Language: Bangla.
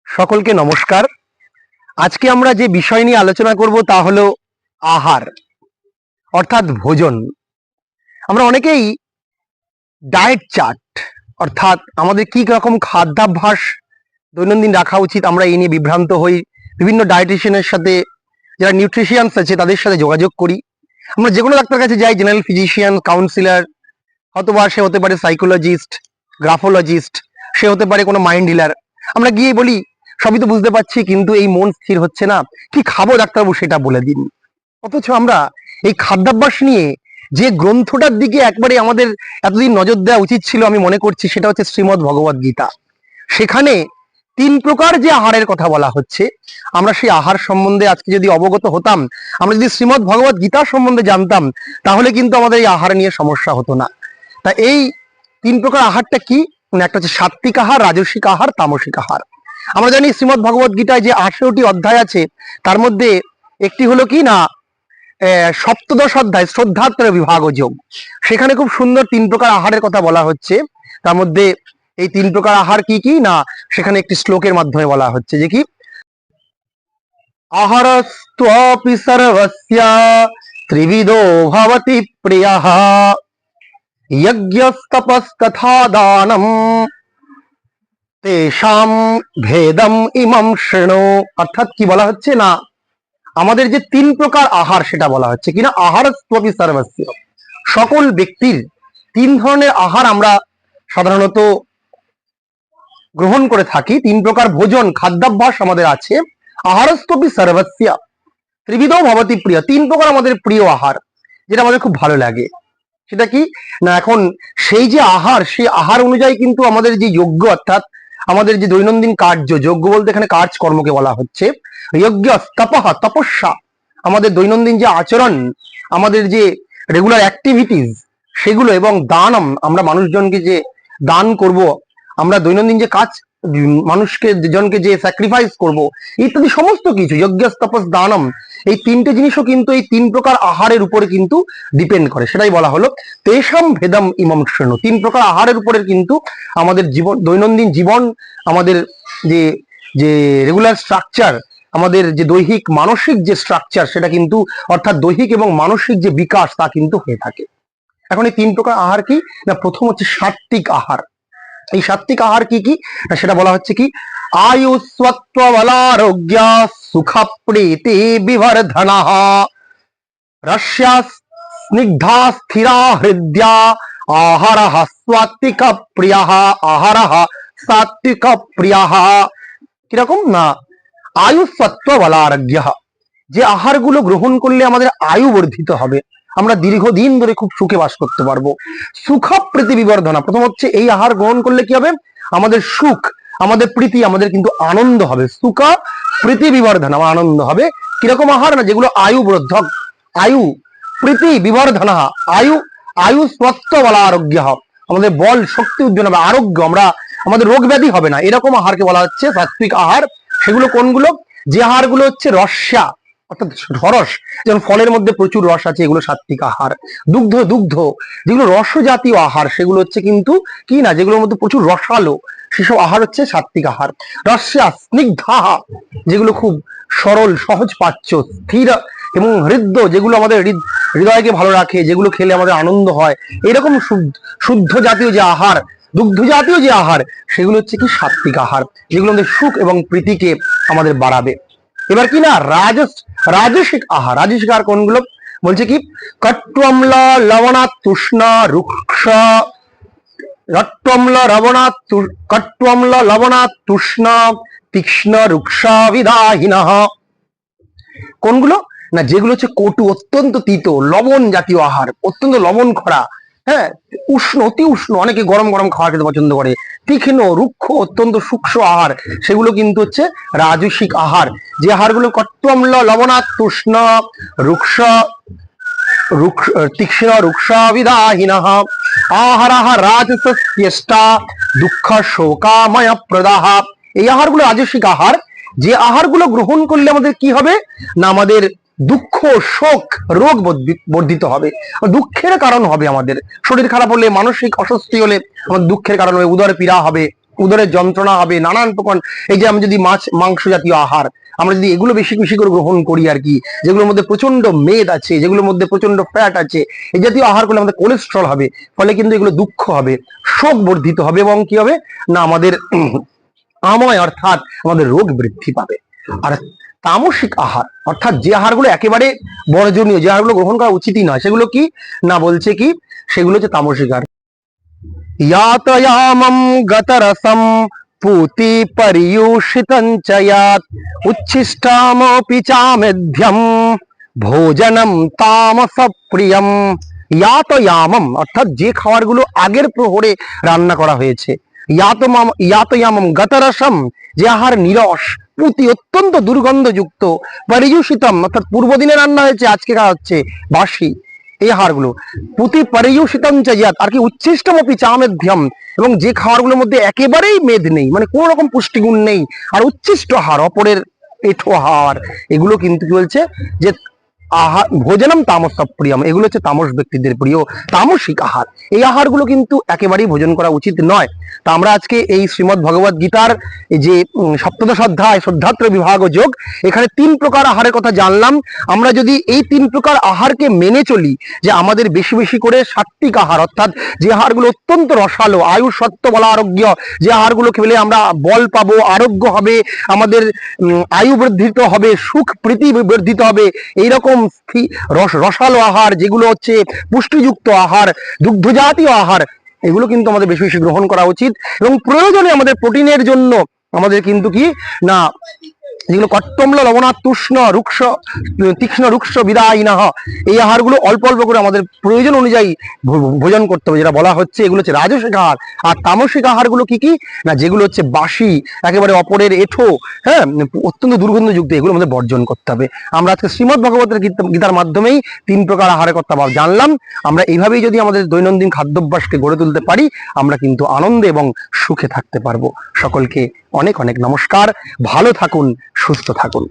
সকলকে নমস্কার। আজকে আমরা যে বিষয় নিয়ে আলোচনা করব তা হলো আহার অর্থাৎ ভোজন। আমরা অনেকেই ডায়েট চার্ট অর্থাৎ আমাদের কি রকম খাদ্যাভ্যাস দৈনন্দিন রাখা উচিত আমরা এই নিয়ে বিভ্রান্ত হই। বিভিন্ন ডায়েটিশিয়ানের সাথে, যারা নিউট্রিশিয়ানস আছে তাদের সাথে যোগাযোগ করি। আমরা যে কোনো ডাক্তার কাছে যাই, জেনারেল ফিজিশিয়ান, কাউন্সিলর, অথবা সে হতে পারে সাইকোলজিস্ট, গ্রাফোলজিস্ট, সে হতে পারে কোনো মাইন্ড হিলার। আমরা গিয়ে বলি সবই তো বুঝতে পারছি, কিন্তু এই মন স্থির হচ্ছে না, কি খাবো ডাক্তারবাবু সেটা বলে দিন। অথচ আমরা এই খাদ্যাভ্যাস নিয়ে যে গ্রন্থটার দিকে একবারে আমাদের এতদিন নজর দেওয়া উচিত ছিল, আমি মনে করছি সেটা হচ্ছে শ্রীমদ্ ভগবদ গীতা। সেখানে 3 প্রকার যে আহারের কথা বলা হচ্ছে, আমরা সেই আহার সম্বন্ধে আজকে যদি অবগত হতাম, আমরা যদি শ্রীমদ্ ভগবদ গীতা সম্বন্ধে জানতাম, তাহলে কিন্তু আমাদের এই আহার নিয়ে সমস্যা হতো না। তা এই 3 প্রকার আহারটা কি? একটা হচ্ছে সাত্বিক আহার, রাজসিক আহার, তামসিক আহার। আমরা জানি শ্রীমদ্ ভগবদ গীতায় যে 18টি অধ্যায় আছে, তার মধ্যে একটি হলো কি না সপ্তদশ অধ্যায় শ্রদ্ধাত্র বিভাগ যোগ। সেখানে খুব সুন্দর 3 প্রকার আহারের কথা বলা হচ্ছে। তার মধ্যে এই 3 প্রকার আহার কি কি না সেখানে একটি শ্লোকের মাধ্যমে বলা হচ্ছে যে কি আহারস্ত্বপি সর্বস্য ত্রিবিধো ভবতি প্রিয়ঃ যজ্ঞস্তপস্তথা দানম তেষাম ভেদম ইমম শৃণু। অর্থাৎ কি বলা হচ্ছে না, আমাদের যে 3 প্রকার আহার সেটা বলা হচ্ছে কিনা আহারস্ত্বপি সর্বস্য, সকল ব্যক্তির 3 ধরনের আহার আমরা সাধারণত গ্রহণ করে থাকি। 3 প্রকার ভোজন খাদ্যাভ্যাস আমাদের আছে। আহারস্ত্বপি সর্বস্য ত্রিবিধো ভবতি প্রিয়, 3 প্রকার আমাদের প্রিয় আহার, যেটা আমাদের খুব ভালো লাগে। সেটা কি না, এখন সেই যে আহার, সেই আহার অনুযায়ী কিন্তু আমাদের যে যজ্ঞ অর্থাৎ আমাদের যে দৈনন্দিন কার্য, যজ্ঞ বলতে এখানে কাজকর্মকে বলা হচ্ছে, যজ্ঞ তপঃ তপস্যা, আমাদের দৈনন্দিন যে আচরণ, আমাদের যে রেগুলার অ্যাক্টিভিটিস সেগুলো, এবং দানম, আমরা মানুষজনকে যে দান করব, আমরা দৈনন্দিন যে কাজ মানুষকে জনকে যে স্যাক্রিফাইস করব, ইত্যাদি সমস্ত কিছু যজ্ঞ তপস দানম, এই 3টে জিনিসও কিন্তু এই 3 প্রকার আহারের উপরে কিন্তু ডিপেন্ড করে। সেটাই বলা হলো তেষাম ভেদম ইমম শৃণু। 3 প্রকার আহারের উপরে কিন্তু আমাদের জীবন, দৈনন্দিন জীবন, আমাদের যে যে রেগুলার স্ট্রাকচার, আমাদের যে দৈহিক মানসিক যে স্ট্রাকচার, সেটা কিন্তু অর্থাৎ দৈহিক এবং মানসিক যে বিকাশ তা কিন্তু হয়ে থাকে। এখন এই 3 প্রকার আহার কি না, প্রথম হচ্ছে সাত্বিক আহার। এই সাত্বিক আহার কি কি না সেটা বলা হচ্ছে কি আয়ুস্বত্ব বলারোগ্য সুখ প্রীতি বিবর্ধনঃ রস্যা স্নিগ্ধা স্থিরা হৃদ্যা আহারঃ সাত্বিক প্রিয়ঃ আহারঃ সাত্বিক প্রিয়ঃ। কিরকম না, আয়ুস্বত্ব বলারোগ্য, যে আহারগুলো গ্রহণ করলে আমাদের আয়ু বর্ধিত হবে, আমরা দীর্ঘদিন ধরে খুব সুখে বাস করতে পারবো। সুখ প্রীতি বিবর্ধনা, প্রথম হচ্ছে এই আহার গ্রহণ করলে কি হবে, আমাদের সুখ, আমাদের প্রীতি, আমাদের কিন্তু আনন্দ হবে। সুখ প্রীতি বিবর্ধনা, আমার আনন্দ হবে। কিরকম আহার না, যেগুলো আয়ু বর্ধক, আয়ু প্রীতি বিবর্ধনা, আয়ু আয়ু স্বত্ব বলা আরোগ্য, আমাদের বল শক্তি উজ্জ্বল হবে, আরোগ্য, আমরা আমাদের রোগ ব্যাধি হবে না, এরকম আহারকে বলা হচ্ছে সাত্বিক আহার। সেগুলো কোনগুলো, যে আহারগুলো হচ্ছে রস্যা অর্থাৎ রস, যেমন ফলের মধ্যে প্রচুর রস আছে, এগুলো সাত্বিক আহার। দুগ্ধ দুগ্ধ, যেগুলো রস জাতীয় আহার, সেগুলো হচ্ছে কিন্তু কি না, যেগুলোর মধ্যে প্রচুর রসালো, সেসব আহার হচ্ছে সাত্বিক আহার। রস্যা স্নিগ্ধা, যেগুলো খুব সরল সহজ পাচ্য, স্থির এবং হৃদ্য, যেগুলো আমাদের হৃদয়কে ভালো রাখে, যেগুলো খেলে আমাদের আনন্দ হয়, এরকম শুদ্ধ জাতীয় যে আহার, দুগ্ধ জাতীয় যে আহার, সেগুলো হচ্ছে কি সাত্বিক আহার, যেগুলো আমাদের সুখ এবং প্রীতিকে আমাদের বাড়াবে। এবার কি না রাজসিক আহার। রাজসিক আহার কোনগুলো বলছে কি কট্টম্ল লবণাৎ তুষ্ণা রুক্ষ, কট্টম্ল লবণাৎ তুষ্ণা তীক্ষ্ণ রুক্ষা বিদাহিনঃ। কোনগুলো না, যেগুলো হচ্ছে কটু, অত্যন্ত তিতো, লবণ জাতীয় আহার, অত্যন্ত লবণ খরা, হ্যাঁ, উষ্ণ, অতি উষ্ণ, অনেকে গরম গরম খাওয়া খেতে পছন্দ করে। তীক্ষ্ণ রুক্ষ, অত্যন্ত সূক্ষ্ম আহার, সেগুলো কিন্তু হচ্ছে রাজসিক আহার। যে আহারগুলো কট্টম্ল লবণাৎ তুষ্ণ রুক্ষ তীক্ষ্ণ রুক্ষা বিদাহিনঃ আহারঃ রাজসস্যষ্টা দুঃখ শোকাময় প্রদাহ। এই আহারগুলো রাজসিক আহার। যে আহারগুলো গ্রহণ করলে আমাদের কি হবে না, আমাদের দুঃখ শোক রোগ বর্ধিত হবে, দুঃখের কারণ হবে, আমাদের শরীর খারাপ হলে, মানসিক অস্বস্তি হলে আমাদের দুঃখের কারণ হবে, উদর পীড়া হবে, উদরের যন্ত্রণা হবে, নানান প্রকার। এই যে আমি যদি মাছ মাংস জাতীয় আহার আমরা যদি এগুলো বেশি বেশি করে গ্রহণ করি আর কি, যেগুলোর মধ্যে প্রচন্ড মেদ আছে, যেগুলোর মধ্যে প্রচন্ড ফ্যাট আছে, এই জাতীয় আহার করলে আমাদের কোলেস্ট্রল হবে, ফলে কিন্তু এগুলো দুঃখ হবে, শোক বর্ধিত হবে, এবং কি হবে না আমাদের আময় অর্থাৎ আমাদের রোগ বৃদ্ধি পাবে। আর তামসিক আহার অর্থাৎ যে আহারগুলো একেবারে বর্জনীয়, যে আহারগুলো গ্রহণ করা উচিতই নয়, সেগুলো কি না বলছে কি, সেগুলো হচ্ছে তামসিক আহার। यातयामं गतरसं पूति पर्यूषितं च यात् उच्छिष्टामपि चामेध्यं ভোজনম তামস প্রিয়ম। ইয়াতয়ামম অর্থাৎ যে খাবারগুলো আগের প্রহরে রান্না করা হয়েছে, ইয়াতয়ামম গতরসম যে আহার নিরস, পুতি অত্যন্ত দুর্গন্ধযুক্ত, পরিযুষিতম অর্থাৎ পূর্বদিনে রান্না হয়েছে আজকে খাওয়া হচ্ছে বাসি, এই আহারগুলো পুতি পরিযুষিতম চাইয়াত আর কি উচ্ছিষ্টমপি চামেধ্যম, এবং যে খাবারগুলোর মধ্যে একেবারেই মেদ নেই, মানে কোন রকম পুষ্টিগুণ নেই, আর উচ্ছিষ্ট আহার অপরের এঠো আহার, এগুলো কিন্তু কি বলছে যে আহার ভোজনম তামস প্রিয়ম, এগুলো হচ্ছে তামস ব্যক্তিদের প্রিয় তামসিক আহার। এই আহারগুলো কিন্তু একেবারেই ভোজন করা উচিত নয়। তা আমরা আজকে এই শ্রীমদ্ ভগবদ গীতার এই যে সপ্তদশ অধ্যায় শ্রদ্ধাত্র বিভাগ ও যোগ, এখানে 3 প্রকার আহারের কথা জানলাম। আমরা যদি এই 3 প্রকার আহারকে মেনে চলি, যে আমাদের বেশি বেশি করে সাত্বিক আহার অর্থাৎ যে আহারগুলো অত্যন্ত রসালো, আয়ুষ সত্য বলা আরোগ্য, যে আহারগুলো খেলে আমরা বল পাবো, আরোগ্য হবে, আমাদের আয়ু বর্ধিত হবে, সুখ প্রীতি বর্ধিত হবে, এইরকম রসালো আহার, যেগুলো হচ্ছে পুষ্টিযুক্ত আহার, দুগ্ধ জাতীয় আহার, এগুলো কিন্তু আমাদের বেশি বেশি গ্রহণ করা উচিত। এবং প্রয়োজনে আমাদের প্রোটিনের জন্য আমাদের কিন্তু কি না যেগুলো কট্টম্ল লবণাৎ তুষ্ণ রুক্ষ তীক্ষ্ণ রুক্ষ বিদায়িনঃ, এই আহারগুলো অল্প অল্প করে আমাদের প্রয়োজন অনুযায়ী ভোজন করতে হবে, যেটা বলা হচ্ছে এগুলো হচ্ছে রাজসিক আহার। আর তামসিক আহারগুলো কি কি না যেগুলো হচ্ছে বাসি, একেবারে অপরের এঠো, হ্যাঁ অত্যন্ত দুর্গন্ধযুক্ত, এগুলো আমাদের বর্জন করতে হবে। আমরা আজকে শ্রীমদ্ ভগবতের গীতার মাধ্যমেই 3 প্রকার আহারের কথা জানলাম। আমরা এইভাবেই যদি আমাদের দৈনন্দিন খাদ্যাভ্যাসকে গড়ে তুলতে পারি, আমরা কিন্তু আনন্দে এবং সুখে থাকতে পারবো। সকলকে অনেক অনেক নমস্কার, ভালো থাকুন, সুস্থ থাকুন।